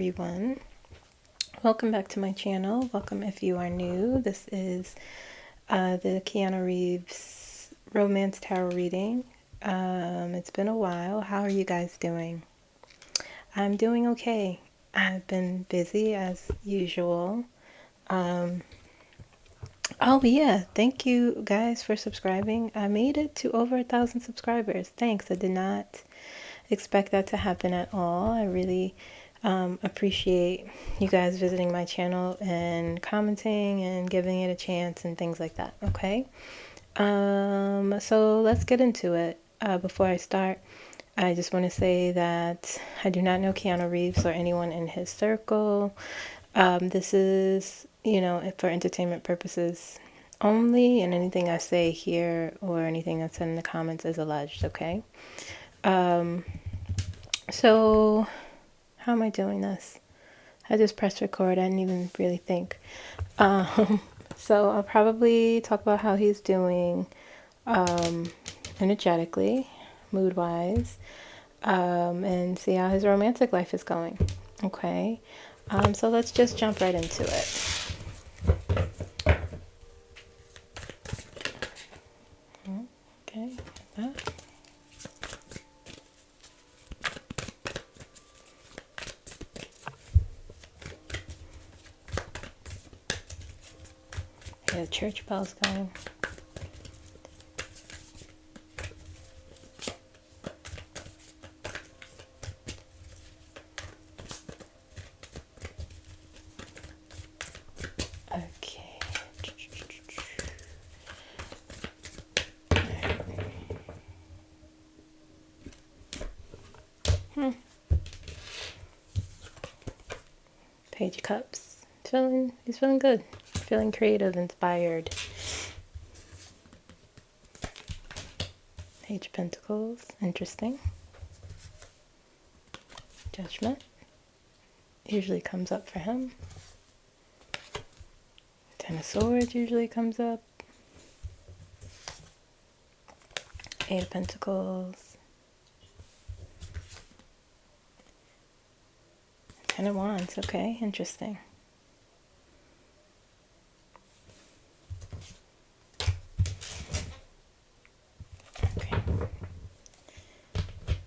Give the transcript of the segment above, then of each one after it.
everyone. Welcome back to my channel. Welcome if you are new. This is the Keanu Reeves romance tarot reading. It's been a while. How are you guys doing? I'm doing okay. I've been busy as usual. Oh yeah, thank you guys for subscribing. I made it to over 1,000 subscribers. Thanks. I did not expect that to happen at all. I really appreciate you guys visiting my channel and commenting and giving it a chance and things like that. Okay, so let's get into it. Before I start, I just want to say that I do not know Keanu Reeves or anyone in his circle. This is, for entertainment purposes only, and anything I say here or anything that's in the comments is alleged. Okay. So how am I doing this? I just pressed record. I didn't even really think. So I'll probably talk about how he's doing energetically, mood-wise, and see how his romantic life is going. Okay. So let's just jump right into it. Okay. The church bells going. Okay. Page of Cups. He's feeling good. Feeling creative, inspired. Page of Pentacles, interesting. Judgment usually comes up for him. Ten of Swords usually comes up. Eight of Pentacles. Ten of Wands, okay, interesting.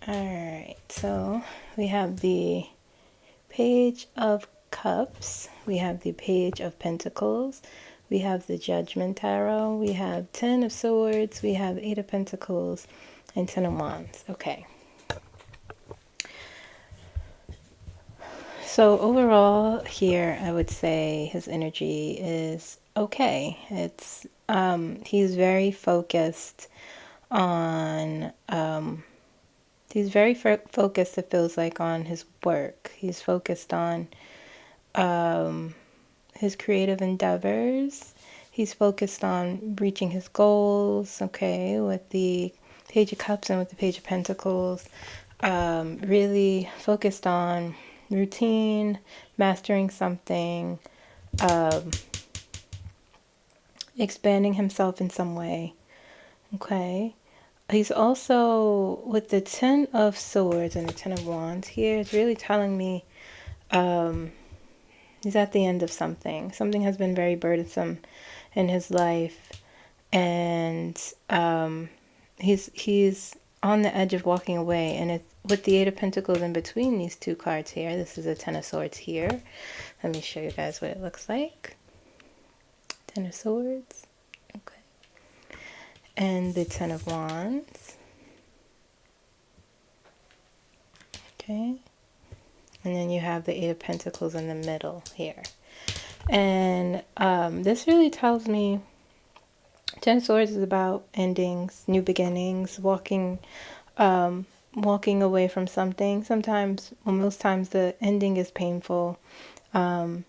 Alright, so we have the Page of Cups, we have the Page of Pentacles, we have the Judgment Tarot, we have Ten of Swords, we have Eight of Pentacles, and Ten of Wands. Okay. So overall here, I would say his energy is okay. It's, he's very focused on, he's very focused, it feels like, on his work. He's focused on his creative endeavors. He's focused on reaching his goals, okay, with the Page of Cups and with the Page of Pentacles. Really focused on routine, mastering something, expanding himself in some way, okay. He's also, with the Ten of Swords and the Ten of Wands here, it's really telling me he's at the end of something. Something has been very burdensome in his life, and he's on the edge of walking away. And it's with the Eight of Pentacles in between these two cards here. This is a Ten of Swords here. Let me show you guys what it looks like. Ten of Swords. Okay. And the Ten of Wands. Okay. And then you have the Eight of Pentacles in the middle here. And this really tells me Ten of Swords is about endings, new beginnings, walking away from something. Sometimes, well, most times the ending is painful. But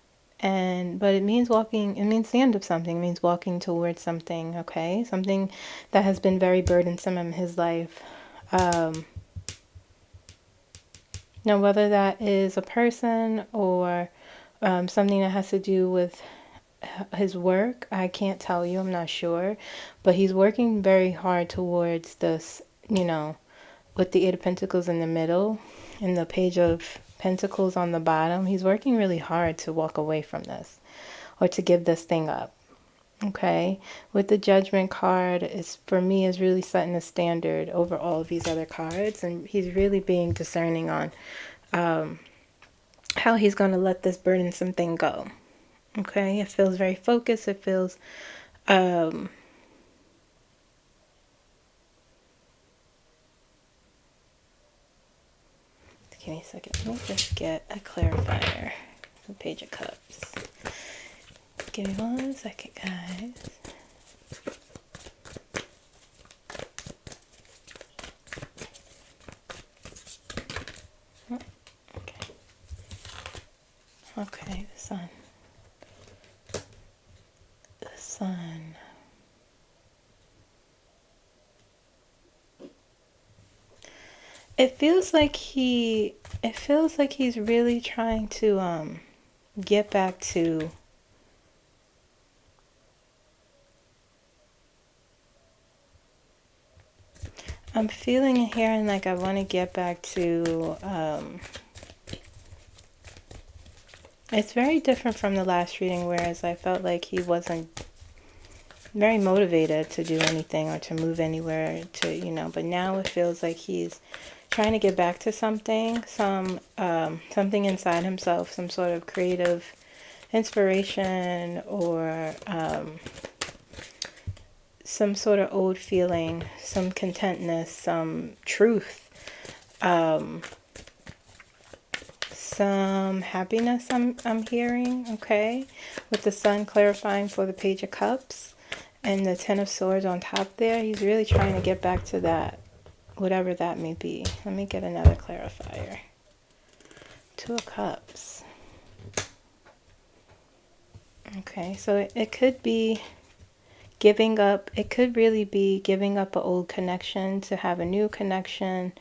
it means walking, it means the end of something. It means walking towards something, okay? Something that has been very burdensome in his life. Now, whether that is a person or something that has to do with his work, I can't tell you, I'm not sure. But he's working very hard towards this, with the Eight of Pentacles in the middle and the Page of Pentacles on the bottom. He's working really hard to walk away from this or to give this thing up. Okay, with the Judgment card, is for me is really setting a standard over all of these other cards, and he's really being discerning on how he's going to let this burdensome thing go. Okay, it feels very focused. It feels give me a second. Let me just get a clarifier. The Page of Cups. Give me 1 second, guys. Okay. Okay, the Sun. The Sun. It feels like he's really trying to get back to I'm feeling and hearing like I want to get back to it's very different from the last reading, whereas I felt like he wasn't very motivated to do anything or to move anywhere, to, you know, but now it feels like he's trying to get back to something, something inside himself, some sort of creative inspiration, or some sort of old feeling, some contentness, some truth, some happiness I'm hearing, okay? With the Sun clarifying for the Page of Cups and the Ten of Swords on top there, he's really trying to get back to that, whatever that may be. Let me get another clarifier. Two of Cups. Okay, so it could be giving up. It could really be giving up an old connection to have a new connection.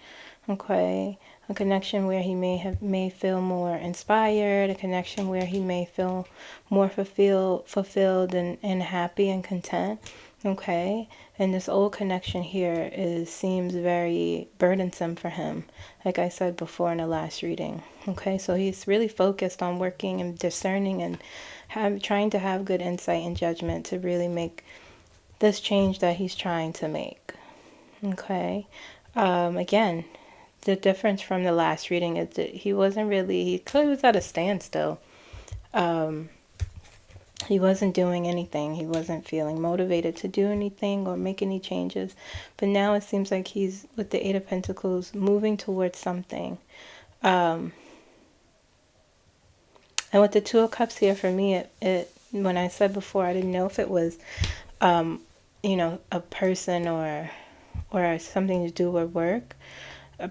Okay, a connection where he may feel more inspired, a connection where he may feel more fulfilled and happy and content. Okay, and this old connection here seems very burdensome for him, like I said before in the last reading. Okay, so he's really focused on working and discerning and trying to have good insight and judgment to really make this change that he's trying to make. Okay, again, the difference from the last reading is that he clearly was at a standstill. He wasn't doing anything. He wasn't feeling motivated to do anything or make any changes. But now it seems like he's, with the Eight of Pentacles, moving towards something. And with the Two of Cups here, for me, when I said before, I didn't know if it was, you know, a person or something to do with work.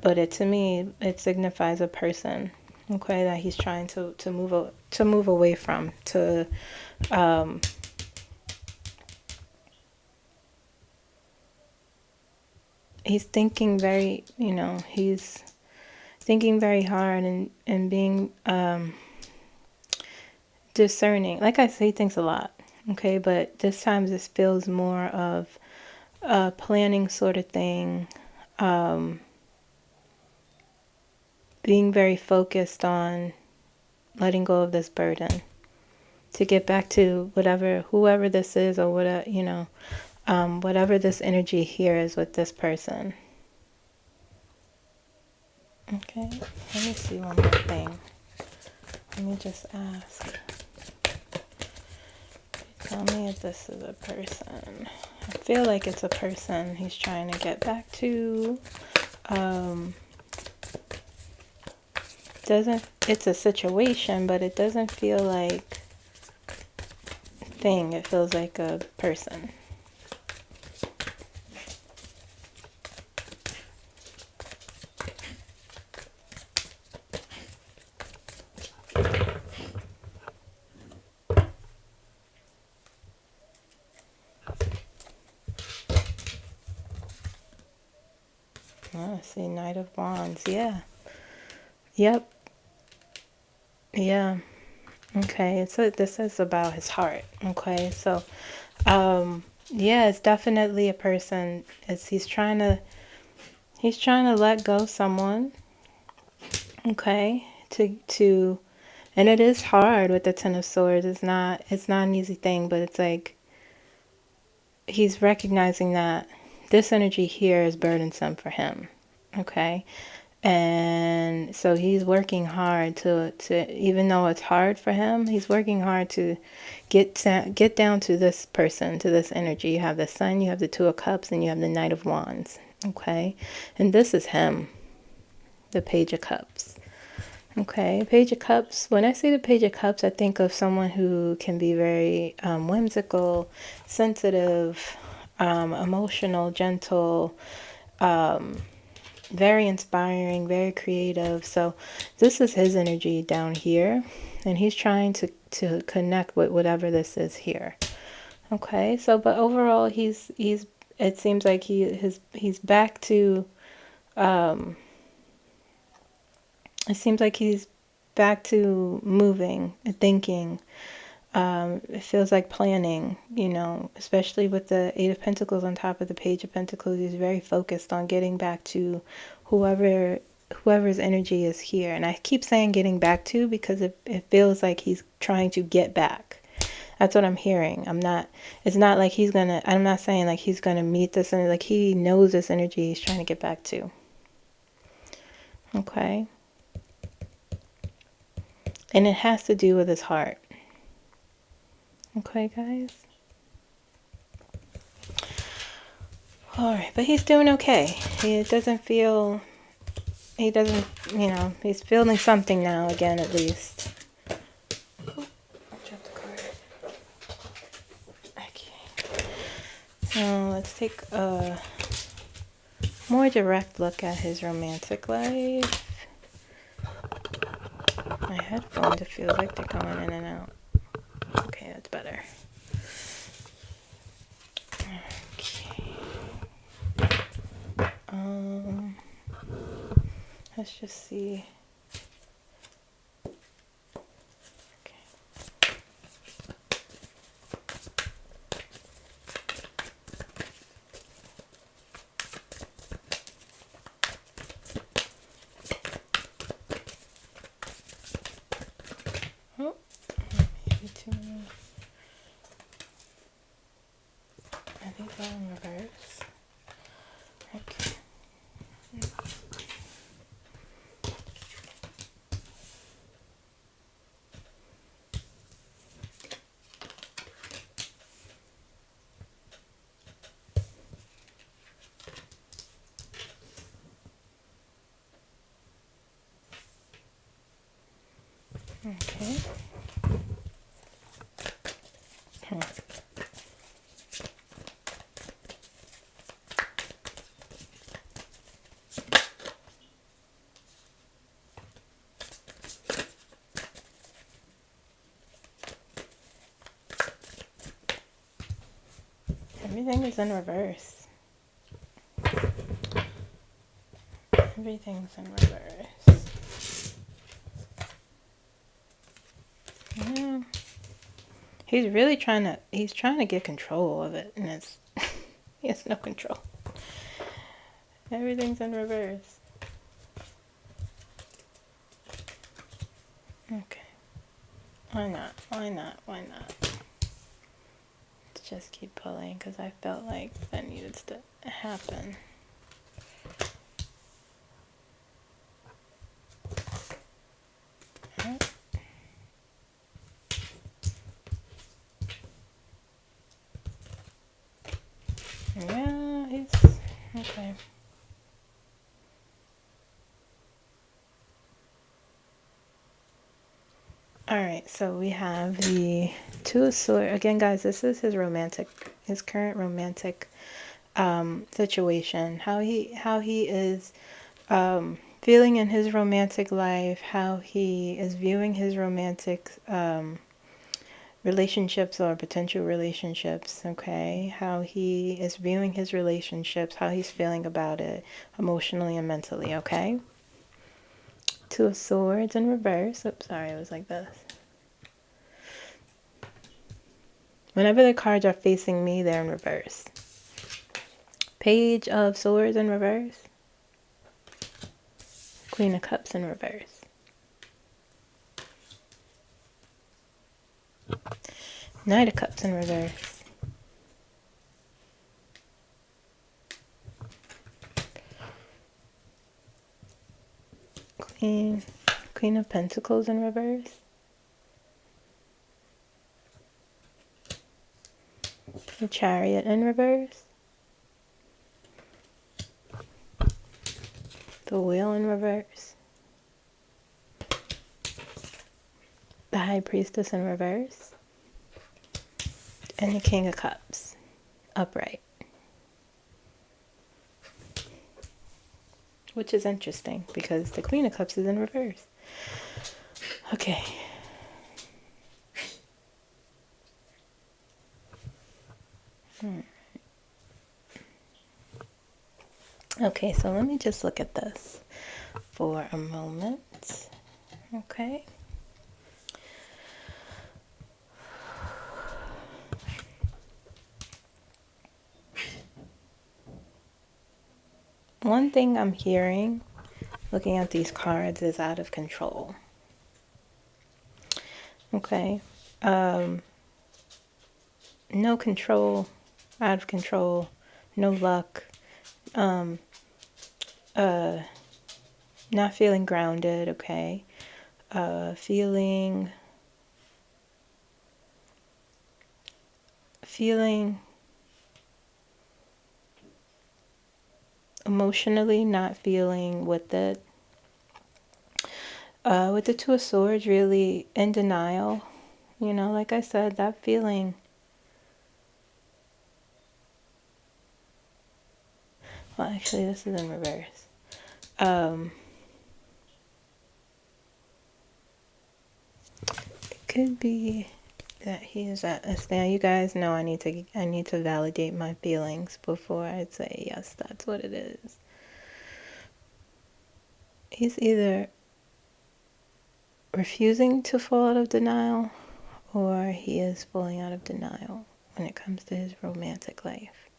But to me, it signifies a person, okay, that he's trying to move away from, he's thinking very, you know, he's thinking very hard and being discerning. Like I say, he thinks a lot, okay, but this time this feels more of a planning sort of thing. Being very focused on letting go of this burden to get back to whoever this is, or whatever, you know, whatever this energy here is with this person. Okay, let me see one more thing. Let me just ask. Tell me if this is a person. I feel like it's a person he's trying to get back to. It's a situation, but it doesn't feel like a thing. It feels like a person. Oh, I see Knight of Wands. Yeah. Yep. Yeah. Okay. So this is about his heart. Okay. So, yeah, it's definitely a person. He's trying to let go someone. Okay. to and it is hard with the Ten of Swords. It's not an easy thing, but it's like he's recognizing that this energy here is burdensome for him. Okay? And so he's working hard to even though it's hard for him, he's working hard to get down to this person, to this energy. You have the Sun, you have the Two of Cups, and you have the Knight of Wands. Okay? And this is him, the Page of Cups. Okay, Page of Cups. When I say the Page of Cups, I think of someone who can be very whimsical, sensitive, emotional, gentle, very inspiring, very creative. So this is his energy down here, and he's trying to connect with whatever this is here. Okay, so but overall he's it seems like he's back to it seems like he's back to moving and thinking. It feels like planning, you know, especially with the Eight of Pentacles on top of the Page of Pentacles. He's very focused on getting back to whoever's energy is here. And I keep saying getting back to because it feels like he's trying to get back. That's what I'm hearing. It's not like I'm not saying like he's gonna meet this and like he knows this energy he's trying to get back to. Okay. And it has to do with his heart. Okay, guys? Alright, but he's doing okay. He doesn't, you know, he's feeling something now again, at least. Oh, I dropped the card. Okay. So let's take a more direct look at his romantic life. My headphones, it feels like they're going in and out. Okay, that's better. Okay. Let's just see. Okay. Oh, maybe too many. I think they're in reverse. Okay. Okay. Everything is in reverse. Everything's in reverse. Yeah. He's really trying to get control of it, and it's he has no control. Everything's in reverse. Okay. Why not? Why not? Why not? Let's just keep pulling because I felt like that needed to happen. Right. Yeah, he's okay. Alright, so we have the Two of Swords. Again, guys, this is his current romantic situation. How he is feeling in his romantic life, how he is viewing his romantic relationships or potential relationships, okay? How he is viewing his relationships, how he's feeling about it emotionally and mentally, okay? Two of Swords in reverse. Oops, sorry, it was like this. Whenever the cards are facing me, they're in reverse. Page of Swords in reverse. Queen of Cups in reverse. Knight of Cups in reverse. Queen of Pentacles in reverse. The Chariot in reverse. The Wheel in reverse. The High Priestess in reverse. And the King of Cups upright. Which is interesting because the Queen of Cups is in reverse. Okay. Okay, so let me just look at this for a moment. Okay. One thing I'm hearing, looking at these cards, is out of control. Okay. No control, out of control, no luck, not feeling grounded, okay. Feeling emotionally not feeling with it. With the Two of Swords, really in denial. You know, like I said, that feeling. Well, actually, this is in reverse. It could be that he is at a stand. You guys know I need to validate my feelings before I say yes, that's what it is. He's either refusing to fall out of denial, or he is falling out of denial when it comes to his romantic life.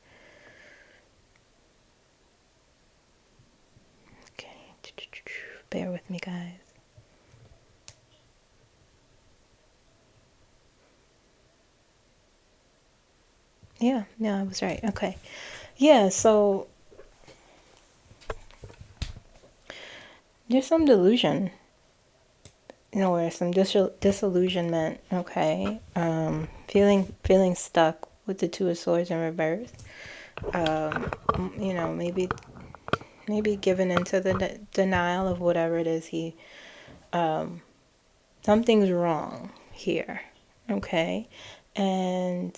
Okay, bear with me, guys. Yeah, I was right. Okay. Yeah, so there's some delusion, or some disillusionment, okay? Feeling stuck with the Two of Swords in reverse. You know, maybe given into the denial of whatever it is something's wrong here, okay? And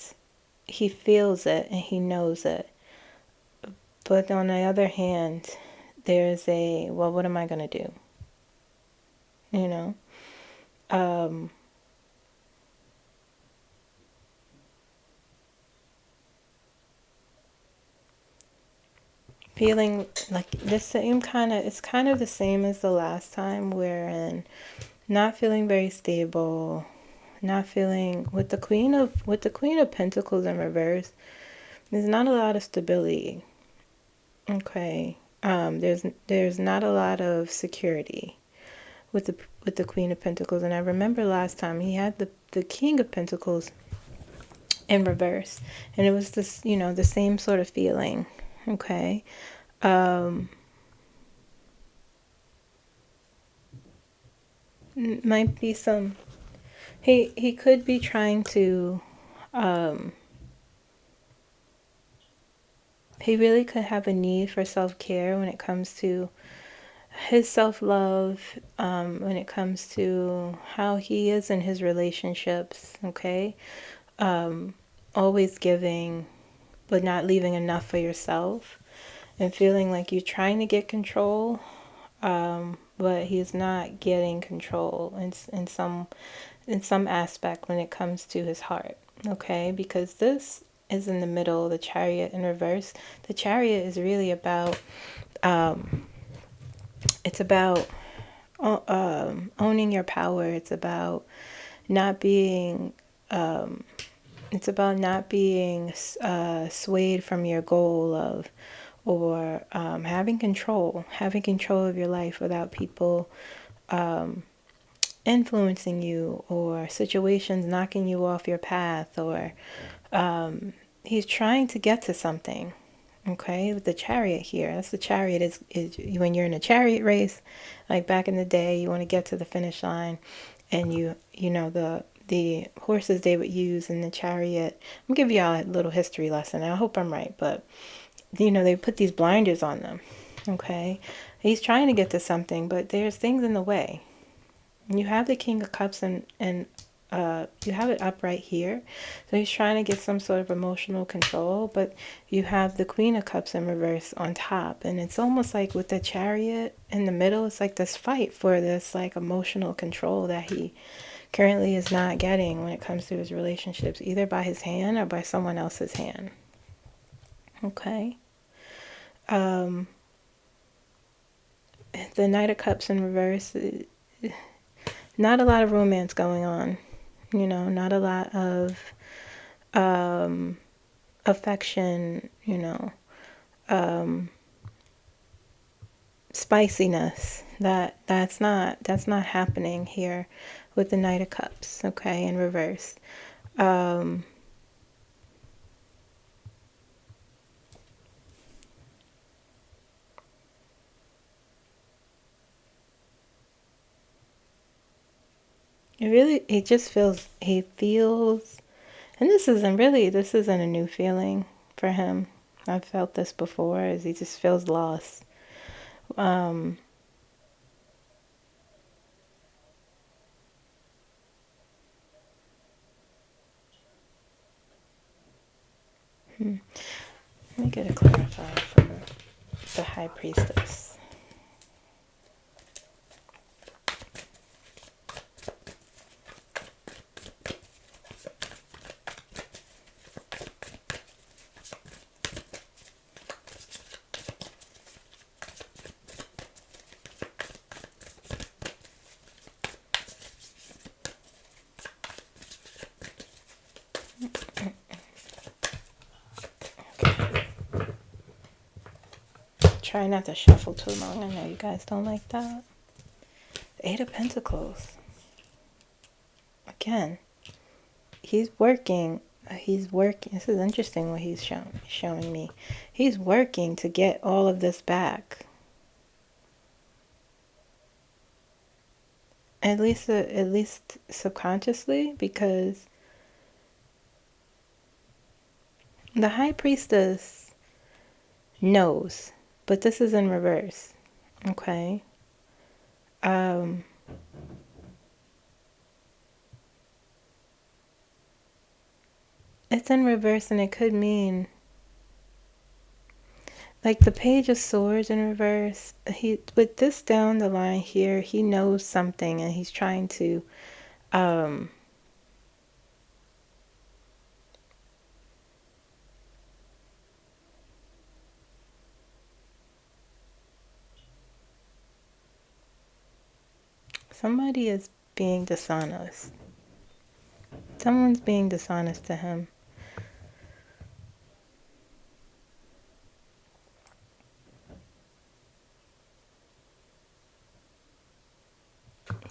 he feels it and he knows it. But on the other hand, there's well, what am I going to do? You know? Feeling like it's kind of the same as the last time, wherein not feeling very stable, not feeling with the Queen of Pentacles in reverse. There's not a lot of stability. Okay. There's not a lot of security with the Queen of Pentacles. And I remember last time he had the King of Pentacles in reverse, and it was this, you know, the same sort of feeling. Okay. Might be some, he could be trying to, he really could have a need for self-care when it comes to his self-love, when it comes to how he is in his relationships, okay? Always giving, but not leaving enough for yourself, and feeling like you're trying to get control, but he's not getting control in some aspect when it comes to his heart, okay? Because this is in the middle, the Chariot in reverse. The Chariot is really about, it's about owning your power. It's about not being, swayed from your goal of, or having control of your life without people influencing you, or situations knocking you off your path, or he's trying to get to something. Okay, with the Chariot here, that's the Chariot is when you're in a chariot race, like back in the day, you want to get to the finish line, and you know the horses they would use in the chariot. I'm gonna give y'all a little history lesson. I hope I'm right, but you know they put these blinders on them. Okay, he's trying to get to something, but there's things in the way. And you have the King of Cups and you have it up right here. So he's trying to get some sort of emotional control, but you have the Queen of Cups in reverse on top. And it's almost like with the Chariot in the middle, it's like this fight for this like emotional control that he currently is not getting when it comes to his relationships, either by his hand or by someone else's hand. Okay. The Knight of Cups in reverse, not a lot of romance going on. You know, not a lot of affection, you know, spiciness. That's not happening here with the Knight of Cups, okay, in reverse. It just feels, he feels, and this isn't a new feeling for him. I've felt this before, as he just feels lost. Let me get it clarified for the High Priestess. Try not to shuffle too long. I know you guys don't like that. The Eight of Pentacles. Again, he's working. He's working. This is interesting what he's showing me. He's working to get all of this back. At least subconsciously, because the High Priestess knows, but this is in reverse. Okay. It's in reverse, and it could mean like the Page of Swords in reverse. He, with this down the line here, he knows something, and he's trying to somebody is being dishonest. Someone's being dishonest to him.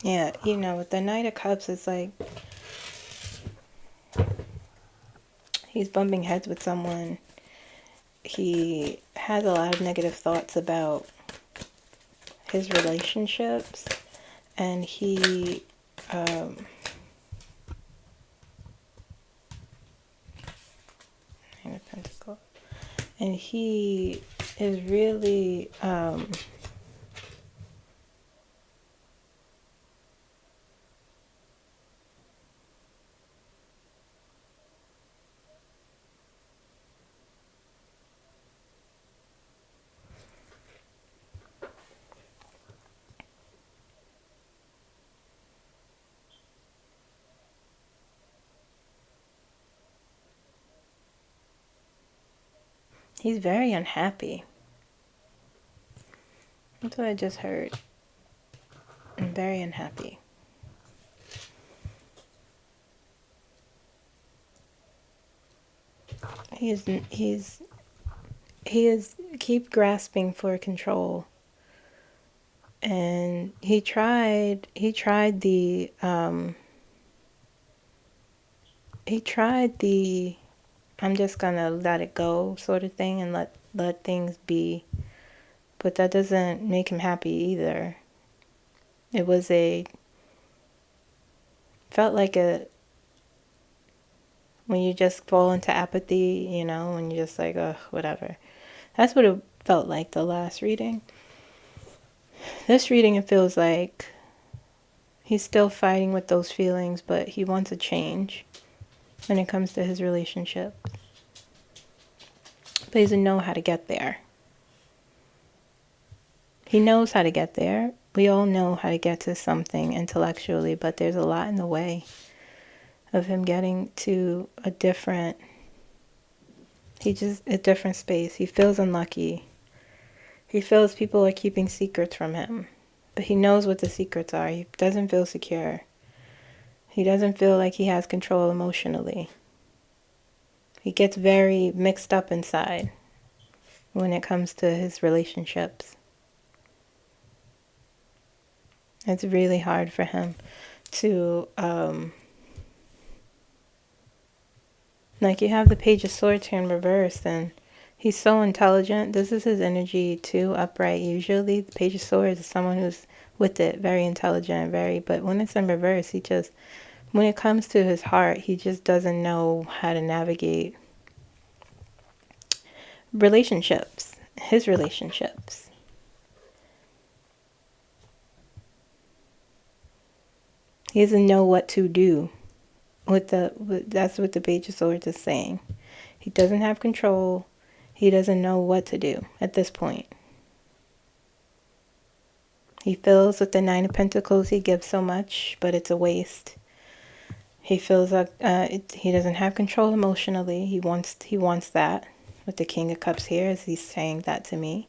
Yeah, you know, with the Knight of Cups, it's like he's bumping heads with someone. He has a lot of negative thoughts about his relationships, and he and he is really he's very unhappy. That's what I just heard. I'm very unhappy. He is keep grasping for control, And he tried the I'm just gonna let it go sort of thing and let things be. But that doesn't make him happy either. It was felt like when you just fall into apathy, you know, when you're just like, oh, whatever. That's what it felt like the last reading. This reading, it feels like he's still fighting with those feelings, but he wants a change when it comes to his relationship. But he doesn't know how to get there. He knows how to get there. We all know how to get to something intellectually, but there's a lot in the way of him getting to a different space. He feels unlucky. He feels people are keeping secrets from him. But he knows what the secrets are. He doesn't feel secure. He doesn't feel like he has control emotionally. He gets very mixed up inside when it comes to his relationships. It's really hard for him to, like, you have the Page of Swords here in reverse, and he's so intelligent. This is his energy too, upright. Usually the Page of Swords is someone who's with it, very intelligent, but when it's in reverse, when it comes to his heart, he just doesn't know how to navigate relationships, his relationships. He doesn't know what to do. That's what the Page of Swords is saying. He doesn't have control. He doesn't know what to do at this point. He feels with the Nine of Pentacles he gives so much, but it's a waste. He feels like he doesn't have control emotionally. He wants that. With the King of Cups here, as he's saying that to me.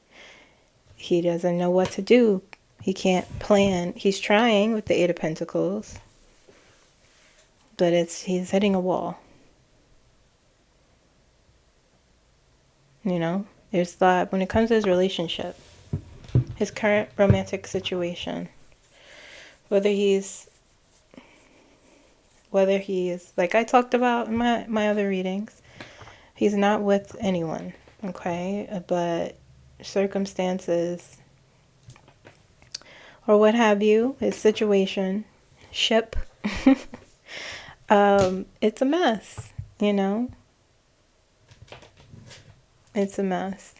He doesn't know what to do. He can't plan. He's trying with the Eight of Pentacles, but he's hitting a wall. You know, there's that when it comes to his relationship, his current romantic situation, whether he's like I talked about in my other readings, he's not with anyone, okay? But circumstances or what have you, his situation, it's a mess, you know? It's a mess.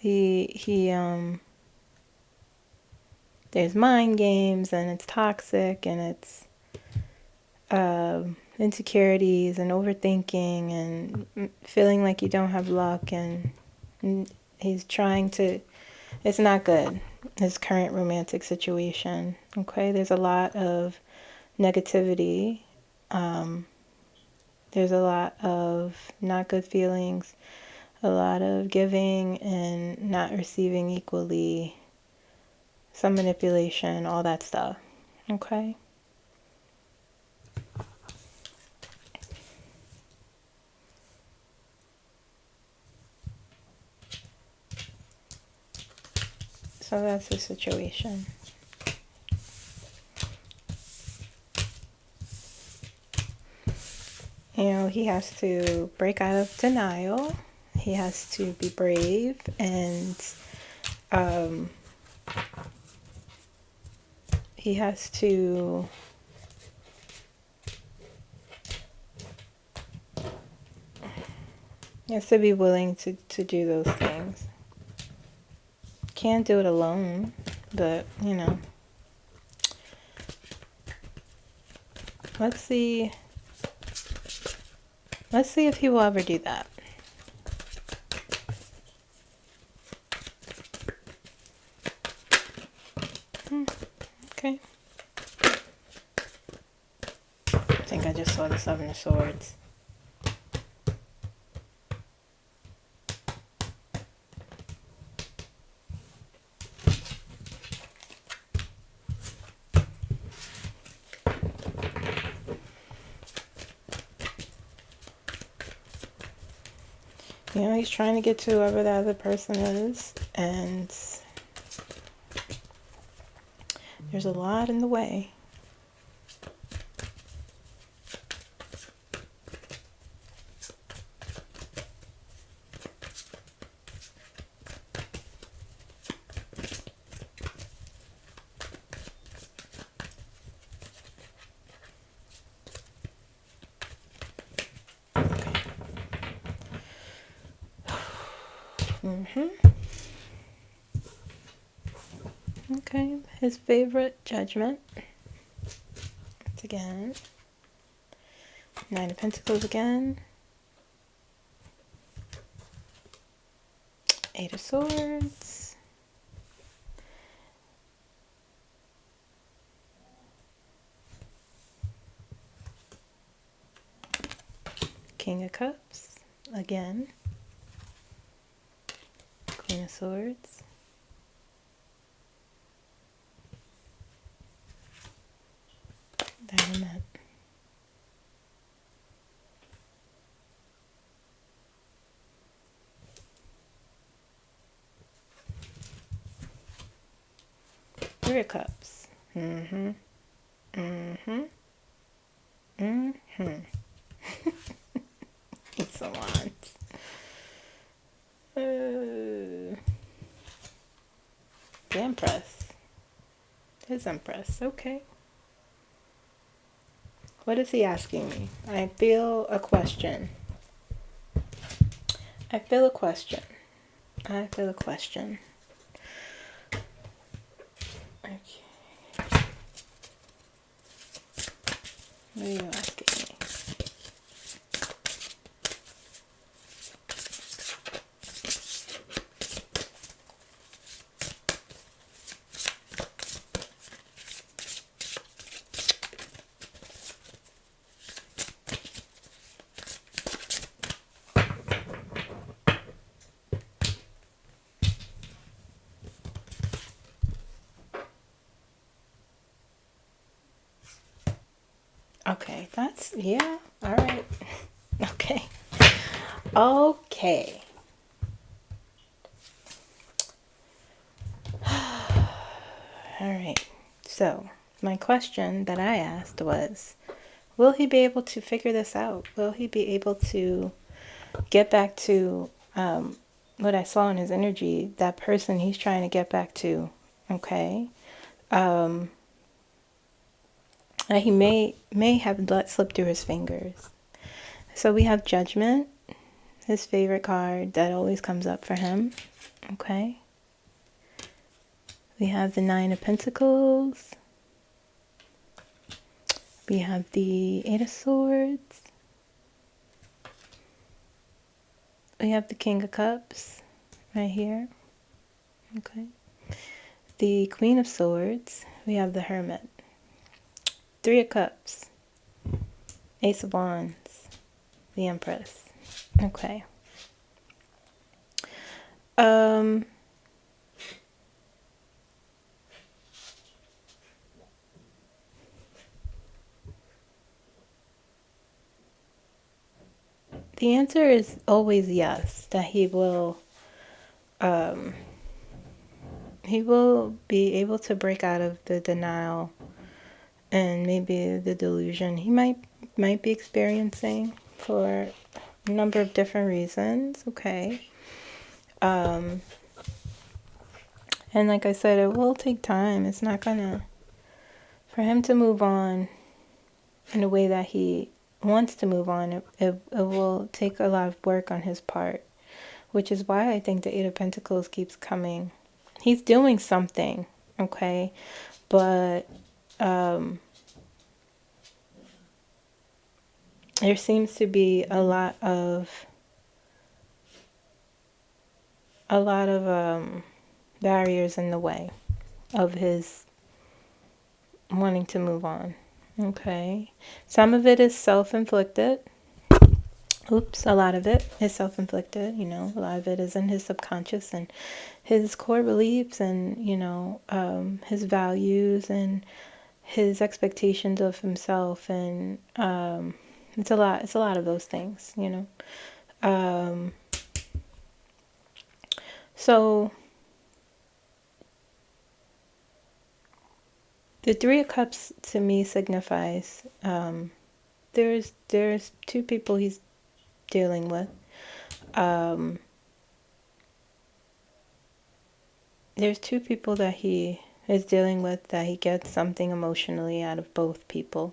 There's mind games, and it's toxic, and it's insecurities and overthinking and feeling like you don't have luck, and he's trying to, it's not good, his current romantic situation, okay? There's a lot of negativity. There's a lot of not good feelings, a lot of giving and not receiving equally, some manipulation, all that stuff, okay? So that's the situation. You know, he has to break out of denial. He has to be brave, and he has to be willing to do those things. Can't do it alone, but, you know. Let's see if he will ever do that. Okay. I think I just saw the Seven of Swords. You know, he's trying to get to whoever the other person is, and There's a lot in the way. Okay, his favorite judgment. Once again. Nine of Pentacles again. Eight of Swords. King of Cups again. Queen of Swords. Dynamite. Three of Cups. It's a lot. The Empress. His Empress. Okay. What is he asking me? I feel a question. I feel a question. I feel a question. Okay. What are you asking me? Okay, that's, yeah, all right. Okay. Okay. All right. So, my question that I asked was, will he be able to figure this out? Will he be able to get back to what I saw in his energy, that person he's trying to get back to? Okay. He may have let slip through his fingers. So we have Judgment, his favorite card that always comes up for him. Okay. We have the Nine of Pentacles. We have the Eight of Swords. We have the King of Cups right here. Okay. The Queen of Swords. We have the Hermit. Three of Cups. Ace of Wands. The Empress. Okay. The answer is always yes, that he will be able to break out of the denial and maybe the delusion he might be experiencing for a number of different reasons. Okay. And like I said, it will take time. It's not gonna, for him to move on in a way that he wants to move on, it will take a lot of work on his part, which is why I think the Eight of Pentacles keeps coming. He's doing something, okay, but there seems to be a lot of barriers in the way of his wanting to move on. Okay, some of it is self-inflicted. Oops, a lot of it is self-inflicted. You know, a lot of it is in his subconscious and his core beliefs, and you know, his values and his expectations of himself, and it's a lot of those things, you know. So The Three of Cups to me signifies there's two people he's dealing with. There's two people that he is dealing with that he gets something emotionally out of both people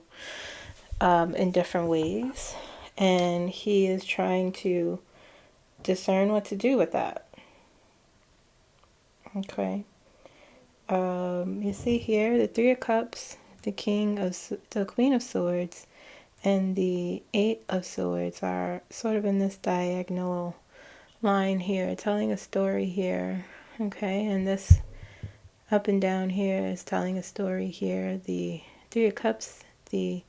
in different ways. And he is trying to discern what to do with that. Okay. You see here the Three of Cups, the Queen of Swords, and the Eight of Swords are sort of in this diagonal line here, telling a story here. Okay, and this up and down here is telling a story here. The Three of Cups, the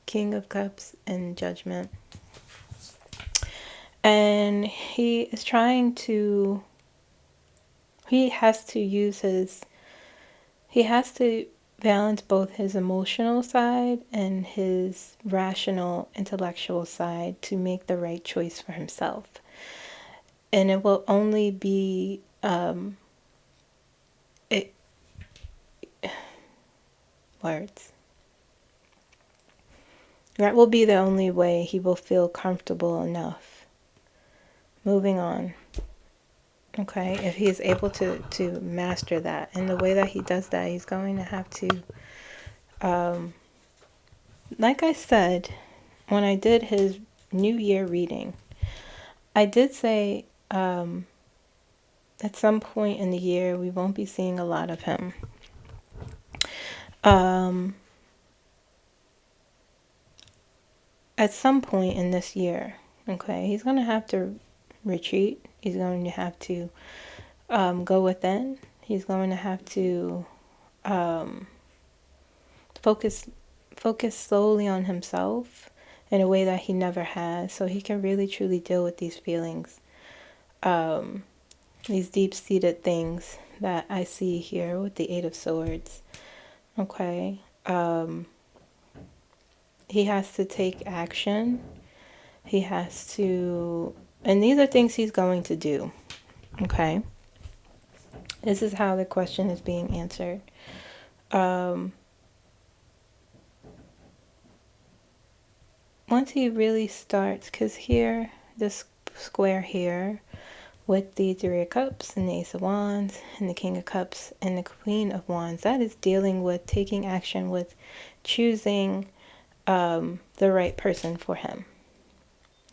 King of Cups, and Judgment. And he is trying to, he has to balance both his emotional side and his rational, intellectual side to make the right choice for himself. And it will only be, words. That will be the only way he will feel comfortable enough. Moving on. Okay, if he is able to master that. And the way that he does that, he's going to have to, like I said, when I did his New Year reading, I did say at some point in the year, we won't be seeing a lot of him. At some point in this year, okay, he's going to have to retreat. He's going to have to go within. He's going to have to focus solely on himself in a way that he never has, so he can really truly deal with these feelings, these deep-seated things that I see here with the Eight of Swords. Okay, he has to take action. He has to, and these are things he's going to do. Okay, this is how the question is being answered. Once he really starts, because here, this square here, with the Three of Cups and the Ace of Wands and the King of Cups and the Queen of Wands, that is dealing with taking action, with choosing the right person for him.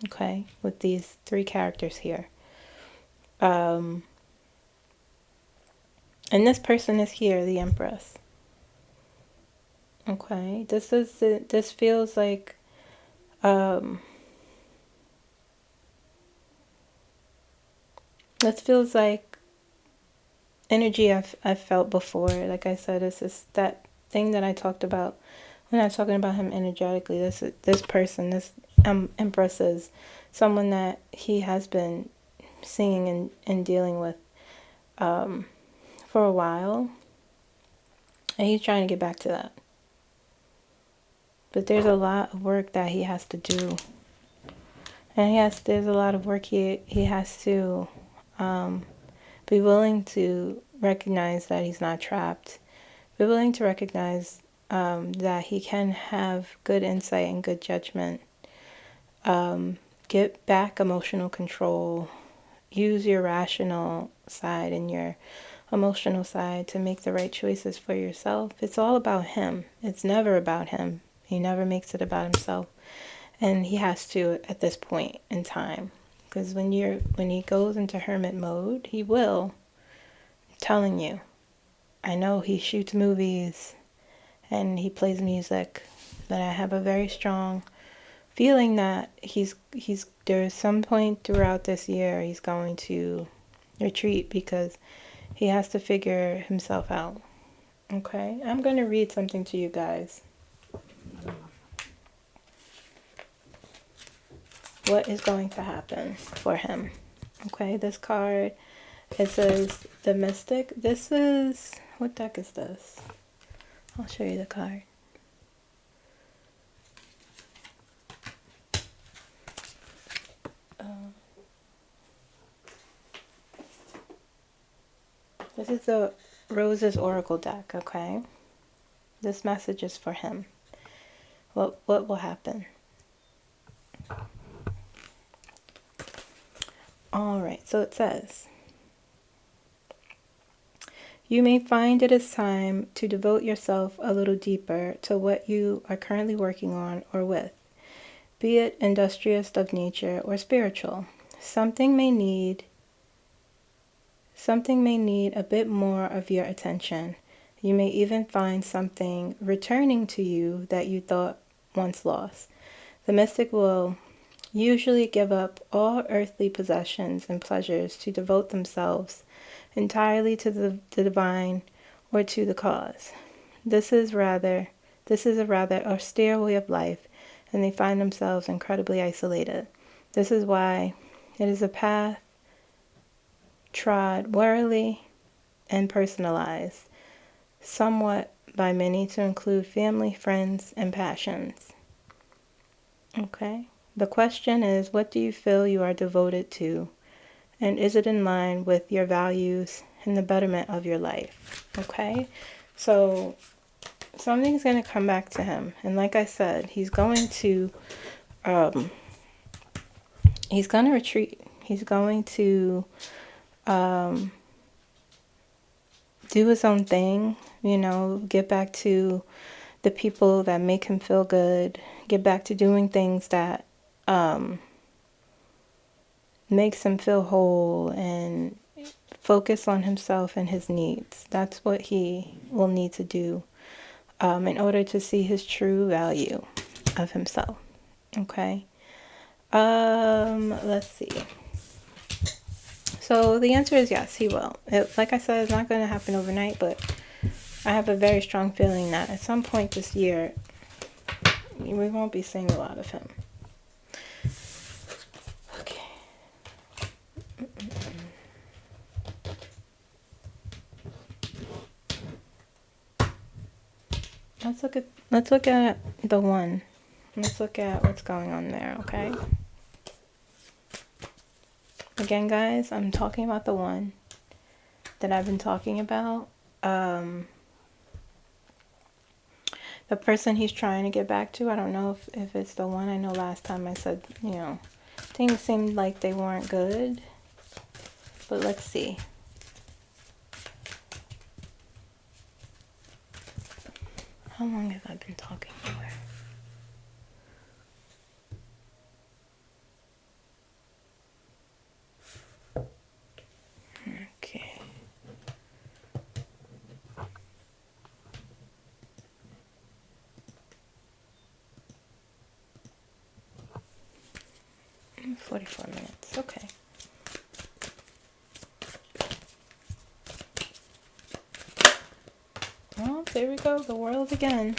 Okay, with these three characters here. And this person is here, the Empress. Okay, this feels like this feels like energy I've felt before. Like I said, it's just that thing that I talked about when I was talking about him energetically. This person, this Empress, is someone that he has been seeing and dealing with for a while, and he's trying to get back to that. But there's a lot of work that he has to do, and there's a lot of work he has to be willing to recognize that he's not trapped. Be willing to recognize that he can have good insight and good judgment. Get back emotional control. Use your rational side and your emotional side to make the right choices for yourself. It's all about him. It's never about him. He never makes it about himself. And he has to at this point in time. Because when he goes into hermit mode, he will. I'm telling you. I know he shoots movies and he plays music, but I have a very strong feeling that there's some point throughout this year he's going to retreat because he has to figure himself out. Okay, I'm going to read something to you guys. What is going to happen for him? Okay, this card, it says the Mystic. This is, what deck is this? I'll show you the card. This is the Roses Oracle deck, okay? This message is for him. What will happen? All right, so it says, you may find it is time to devote yourself a little deeper to what you are currently working on or with, be it industrious of nature or spiritual. Something may need a bit more of your attention. You may even find something returning to you that you thought once lost. The mystic will usually give up all earthly possessions and pleasures to devote themselves entirely to the divine or to the cause. This is a rather austere way of life, and they find themselves incredibly isolated. This is why it is a path trod warily and personalized, somewhat by many to include family, friends, and passions. Okay? The question is, what do you feel you are devoted to? And is it in line with your values and the betterment of your life? Okay? So something's going to come back to him. And like I said, he's going to retreat. He's going to do his own thing, get back to the people that make him feel good, get back to doing things that makes him feel whole, and focus on himself and his needs. That's what he will need to do in order to see his true value of himself. Okay. Let's see. So the answer is yes, he will. Like I said, it's not going to happen overnight, but I have a very strong feeling that at some point this year, we won't be seeing a lot of him. Okay. Let's look at the one. Let's look at what's going on there, okay? Again, guys, I'm talking about the one that I've been talking about. The person he's trying to get back to, I don't know if it's the one. I know last time I said, things seemed like they weren't good. But let's see. How long have I been talking for? Okay. Mm, 44 minutes. Okay. Well, there we go. The world again.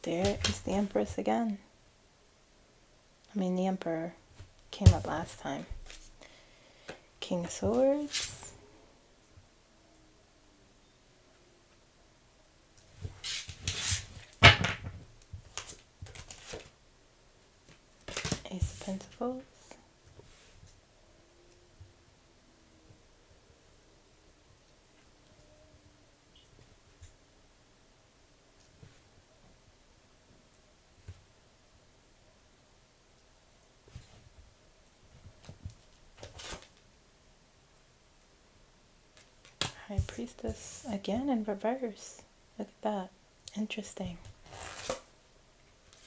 There is the Empress again. I mean, the Emperor came up last time. King of Swords. Ace of Pentacles. High Priestess again in reverse. Look at that. Interesting.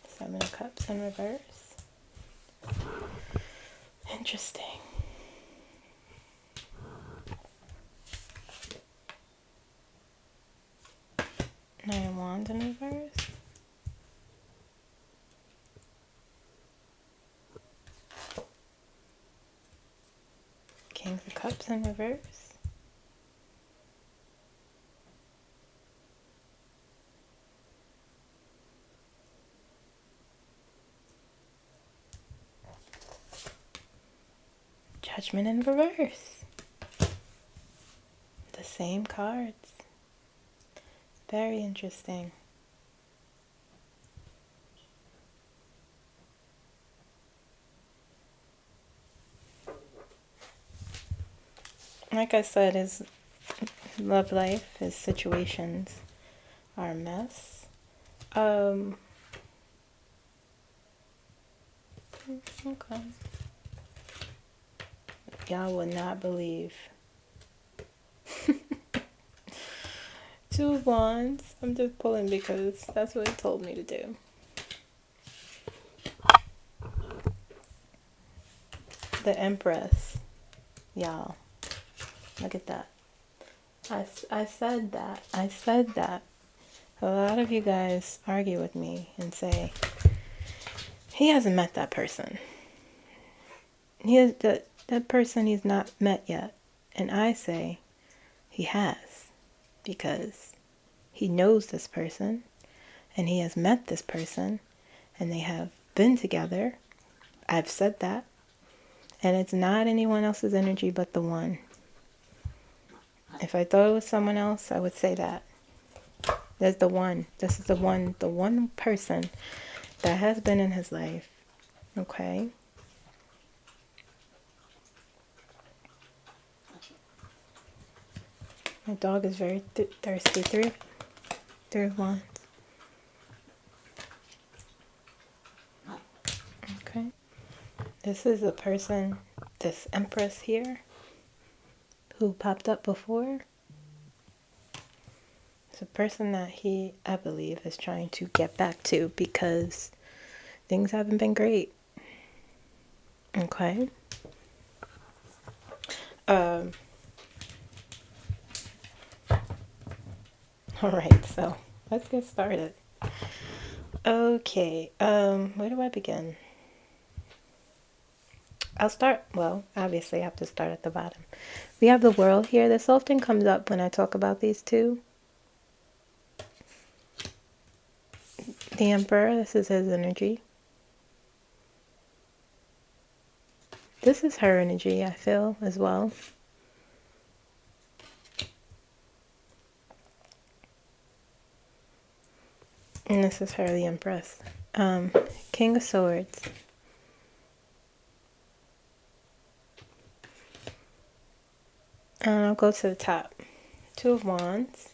7 of Cups in reverse. Interesting. 9 of Wands in reverse. King of Cups in reverse. Judgment in reverse. The same cards. Very interesting. Like I said, his love life, his situations are a mess. Okay. Y'all would not believe. 2 of Wands. I'm just pulling because that's what it told me to do. The Empress. Y'all. Look at that. I said that. I said that. A lot of you guys argue with me and say, he hasn't met that person. He has that person he's not met yet. And I say, he has. Because he knows this person. And he has met this person. And they have been together. I've said that. And it's not anyone else's energy but the one. If I thought it was someone else, I would say that. There's the one. This is the one person that has been in his life. Okay? My dog is very thirsty. 3 of Wands. Okay. This is a person, this Empress here, who popped up before. It's a person that he, I believe, is trying to get back to because things haven't been great. Okay. Alright, so let's get started. Okay, where do I begin? I'll start, well, obviously I have to start at the bottom. We have the World here. This often comes up when I talk about these two. The Emperor, this is his energy. This is her energy, I feel, as well. And this is her, the Empress. King of Swords. And I'll go to the top. 2 of Wands.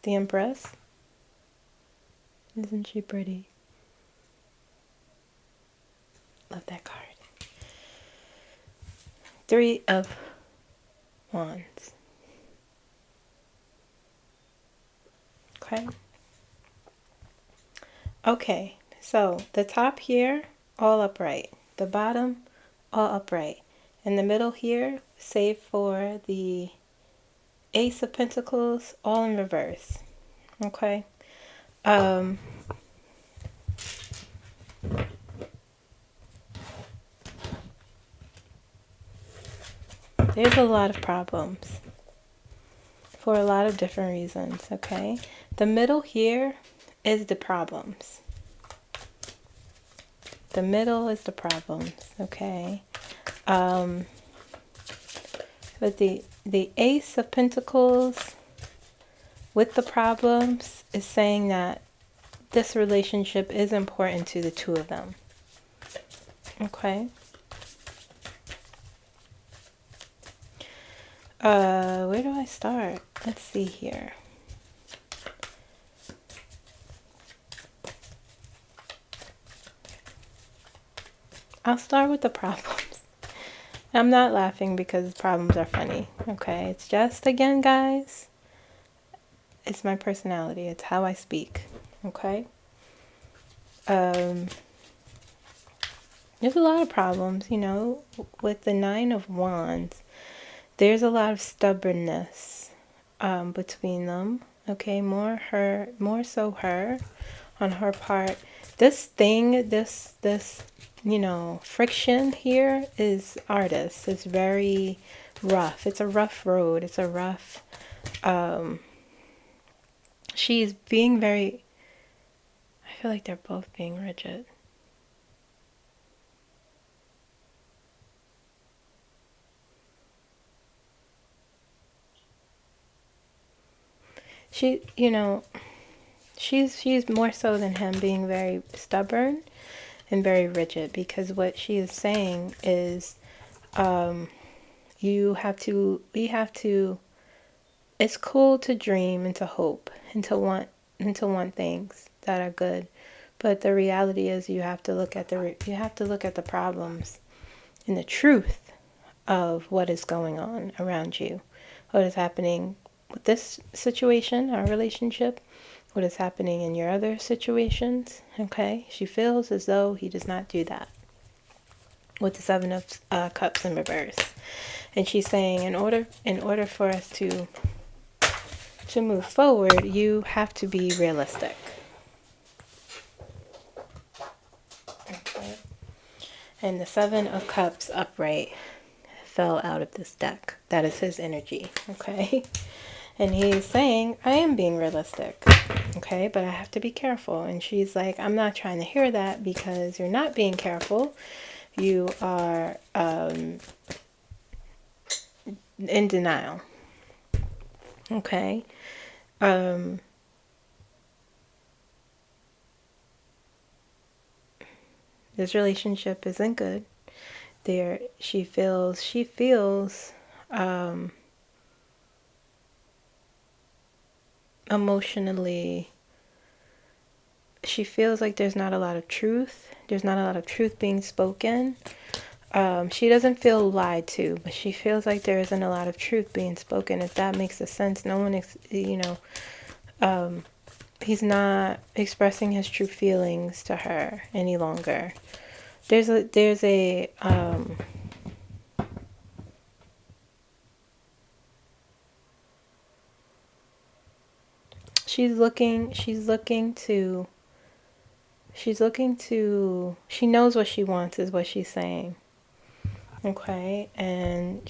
The Empress. Isn't she pretty? Love that card. 3 of Wands. Okay. Okay, so the top here, all upright. The bottom, all upright. In the middle here, save for the Ace of Pentacles, all in reverse. Okay. There's a lot of problems for a lot of different reasons, okay? The middle here is the problems. The middle is the problems, okay? But the Ace of Pentacles with the problems is saying that this relationship is important to the two of them, okay? Where do I start? Let's see here. I'll start with the problems. I'm not laughing because problems are funny, okay? It's just, again, guys, it's my personality. It's how I speak, okay? There's a lot of problems, you know, with the Nine of Wands. There's a lot of stubbornness between them, okay? More so her, on her part. This thing, this you know, friction here is artist. It's very rough. It's a rough road. It's a rough, she's being very, I feel like they're both being rigid. She, you know, she's more so than him being very stubborn and very rigid, because what she is saying is, we have to, it's cool to dream and to hope and to want things that are good, but the reality is you have to look at the problems and the truth of what is going on around you, what is happening with this situation, our relationship, what is happening in your other situations, okay? She feels as though he does not do that with the Seven of Cups in reverse. And she's saying in order for us to move forward, you have to be realistic. Okay. And the Seven of Cups upright fell out of this deck. That is his energy, okay? And he's saying, I am being realistic, okay? But I have to be careful. And she's like, I'm not trying to hear that, because you're not being careful. You are in denial, okay? This relationship isn't good. She feels emotionally, she feels like there's not a lot of truth. There's not a lot of truth being spoken. She doesn't feel lied to, but she feels like there isn't a lot of truth being spoken. If that makes a sense, no one, you know, he's not expressing his true feelings to her any longer. There's a she's looking to, she knows what she wants, is what she's saying. Okay, and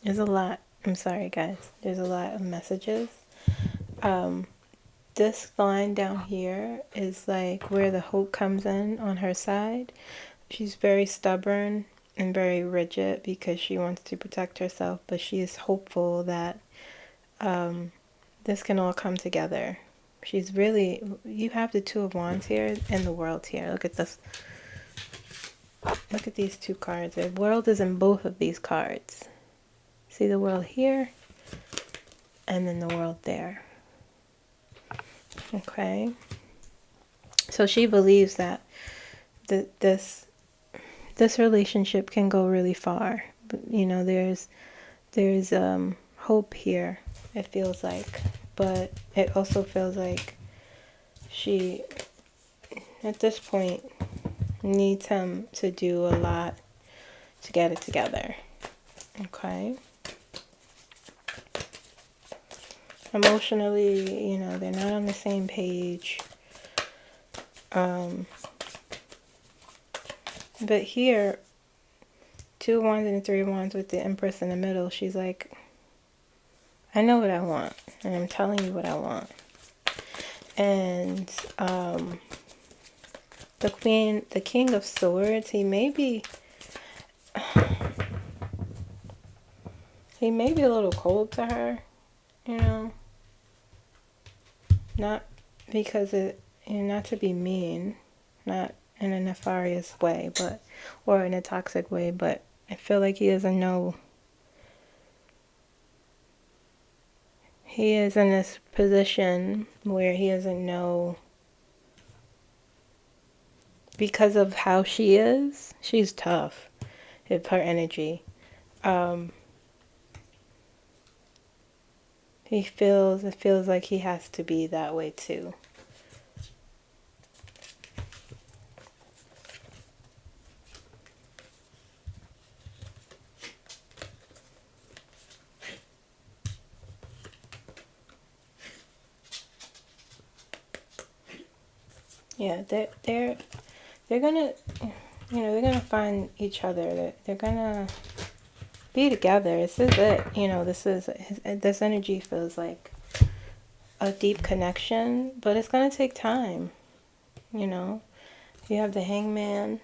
there's a lot. I'm sorry, guys. There's a lot of messages. This line down here is like where the hope comes in on her side. She's very stubborn and very rigid because she wants to protect herself, but she is hopeful that this can all come together. She's really, you have the Two of Wands here and the World here. Look at this. Look at these two cards. The World is in both of these cards. See the World here and then the World there. Okay. So she believes that this relationship can go really far. But, you know, there's hope here, it feels like, but it also feels like she at this point needs him to do a lot to get it together. Okay. Emotionally, you know, they're not on the same page. But here, Two of Wands and Three of Wands with the Empress in the middle, she's like, I know what I want, and I'm telling you what I want. And the King of Swords, he may be a little cold to her, you know. Not because not to be mean, not in a nefarious way, but, or in a toxic way, but I feel like he doesn't know. He is in this position where he doesn't know, because of how she is, she's tough. It's her energy. It feels like he has to be that way too. Yeah, they're gonna, they're gonna find each other. They're gonna be together. This is it. This energy feels like a deep connection, but it's gonna take time. You have the Hangman.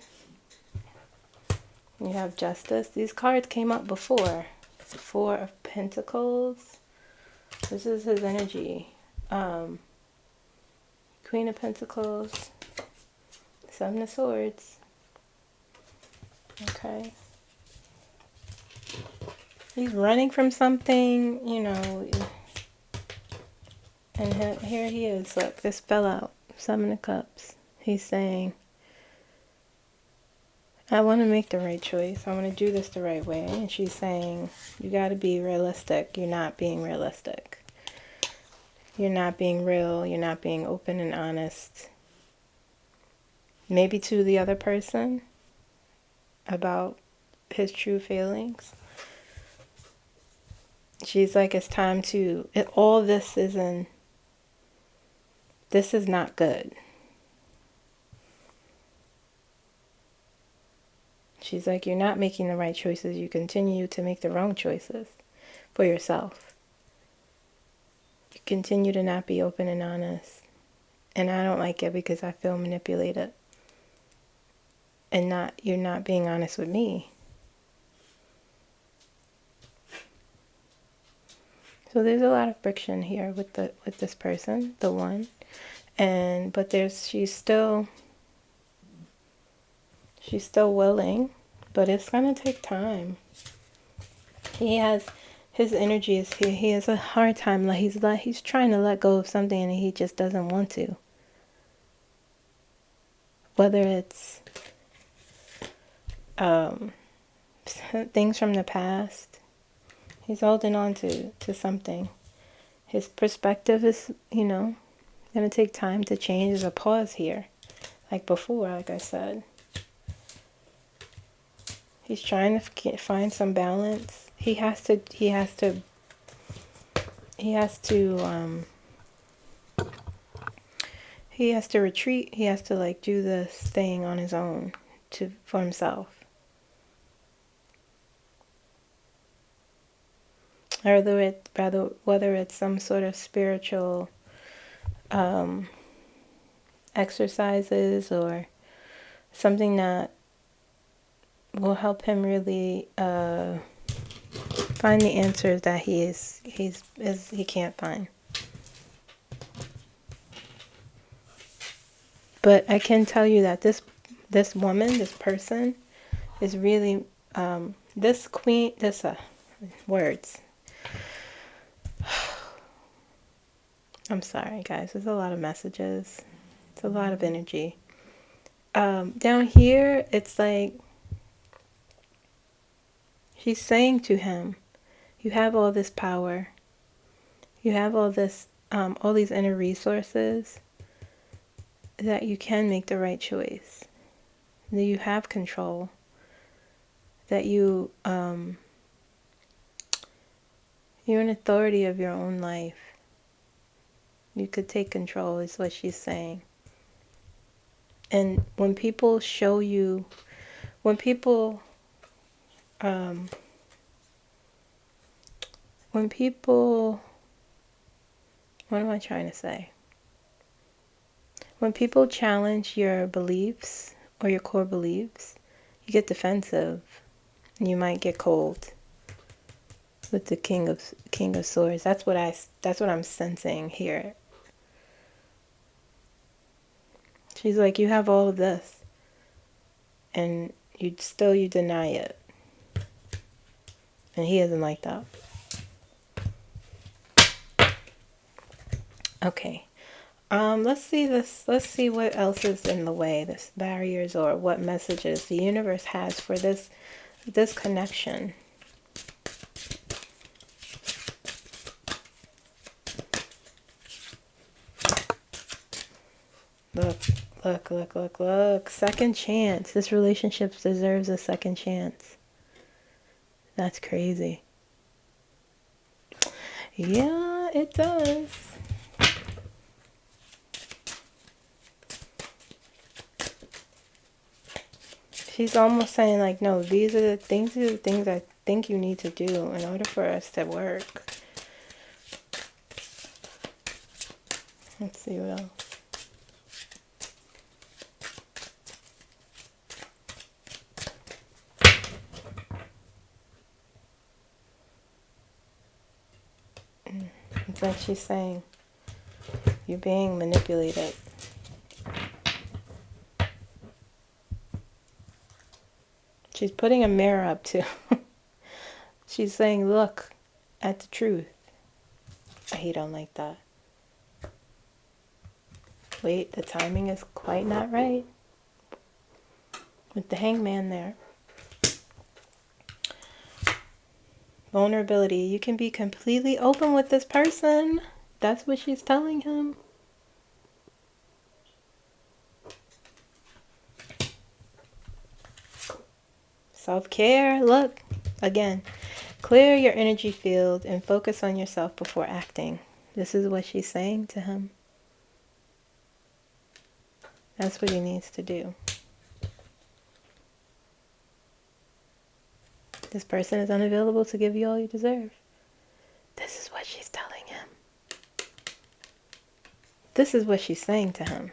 You have Justice. These cards came up before. Four of Pentacles. This is his energy. Queen of Pentacles. Seven of Swords. Okay. He's running from something, and here he is. Look, this fell out. Seven of Cups. He's saying, I want to make the right choice. I want to do this the right way. And she's saying, you got to be realistic. You're not being realistic. You're not being real. You're not being open and honest. Maybe to the other person about his true feelings. She's like, it's time to, this is not good. She's like, you're not making the right choices. You continue to make the wrong choices for yourself. You continue to not be open and honest. And I don't like it because I feel manipulated. And you're not being honest with me. So there's a lot of friction here with this person, the one. But she's still willing, but it's gonna take time. His energy is here. He has a hard time. He's trying to let go of something and he just doesn't want to. Whether it's things from the past, he's holding on to something. His perspective is, gonna take time to change. There's a pause here, like before, like I said. He's trying to find some balance. He has to retreat. He has to do this thing on his own for himself. Whether it's some sort of spiritual exercises or something that will help him really find the answers that he can't find. But I can tell you that this woman, this person, is really this queen. Words. I'm sorry, guys. There's a lot of messages. It's a lot of energy. Down here, it's like she's saying to him, you have all this power. You have all these inner resources that you can make the right choice. That you have control. That you're an authority of your own life. You could take control, is what she's saying. And when people show you, what am I trying to say? When people challenge your beliefs or your core beliefs, you get defensive. You might get cold. With the King of Swords, that's what I'm sensing here. She's like, you have all of this, and you deny it, and he isn't like that. Okay. Let's see this. Let's see what else is in the way, this barriers, or what messages the universe has for this connection. Look, look, look, look, look. Second chance. This relationship deserves a second chance. That's crazy. Yeah, it does. She's almost saying like, no, these are the things I think you need to do in order for us to work. Let's see what else. It's like she's saying, you're being manipulated. She's putting a mirror up too. She's saying, look at the truth. He don't like that. Wait, the timing is quite not right. With the hangman there. Vulnerability. You can be completely open with this person. That's what she's telling him. Self-care. Look, again. Clear your energy field and focus on yourself before acting. This is what she's saying to him. That's what he needs to do. This person is unavailable to give you all you deserve. This is what she's telling him. This is what she's saying to him.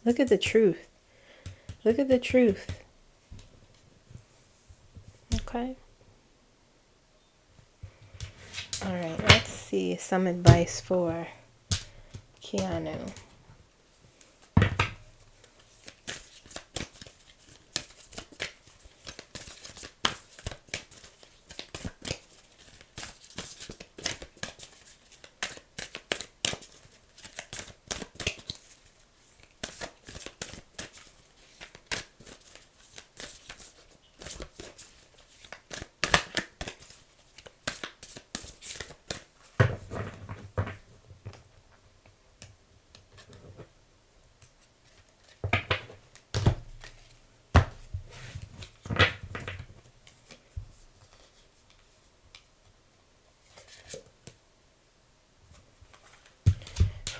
Look at the truth. Look at the truth. Okay. All right, let's see some advice for Keanu.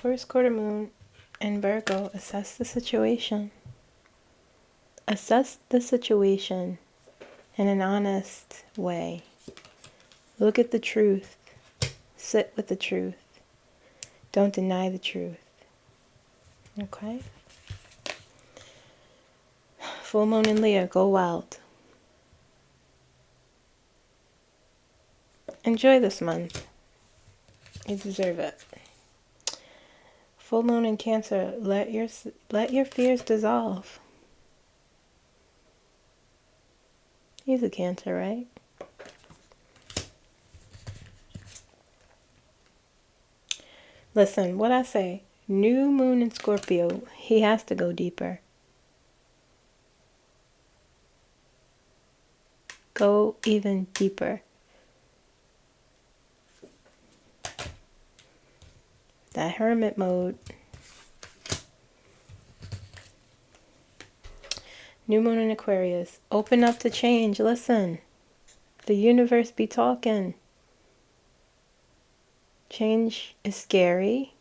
First quarter moon in Virgo, assess the situation. Assess the situation in an honest way. Look at the truth. Sit with the truth. Don't deny the truth. Okay? Full moon in Leo, go wild. Enjoy this month. You deserve it. Full moon in Cancer, let your fears dissolve. He's a Cancer, right? Listen, what I say, new moon in Scorpio, he has to go deeper. Go even deeper. That hermit mode. New moon in Aquarius. Open up to change. Listen. The universe be talking. Change is scary.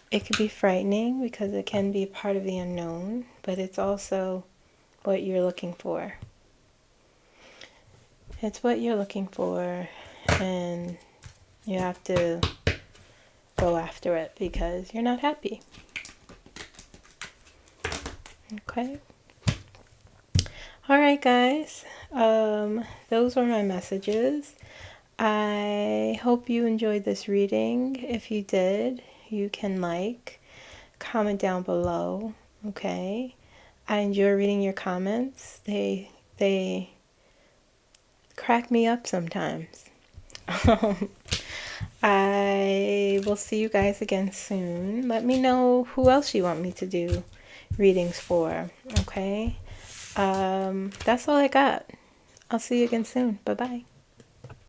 It could be frightening because it can be part of the unknown, but it's also what you're looking for. It's what you're looking for, and you have to go after it because you're not happy. Okay. All right, guys. Those were my messages. I hope you enjoyed this reading. If you did, you can comment down below. Okay. I enjoy reading your comments. They crack me up sometimes. I will see you guys again soon. Let me know who else you want me to do readings for, okay? That's all I got. I'll see you again soon. Bye-bye.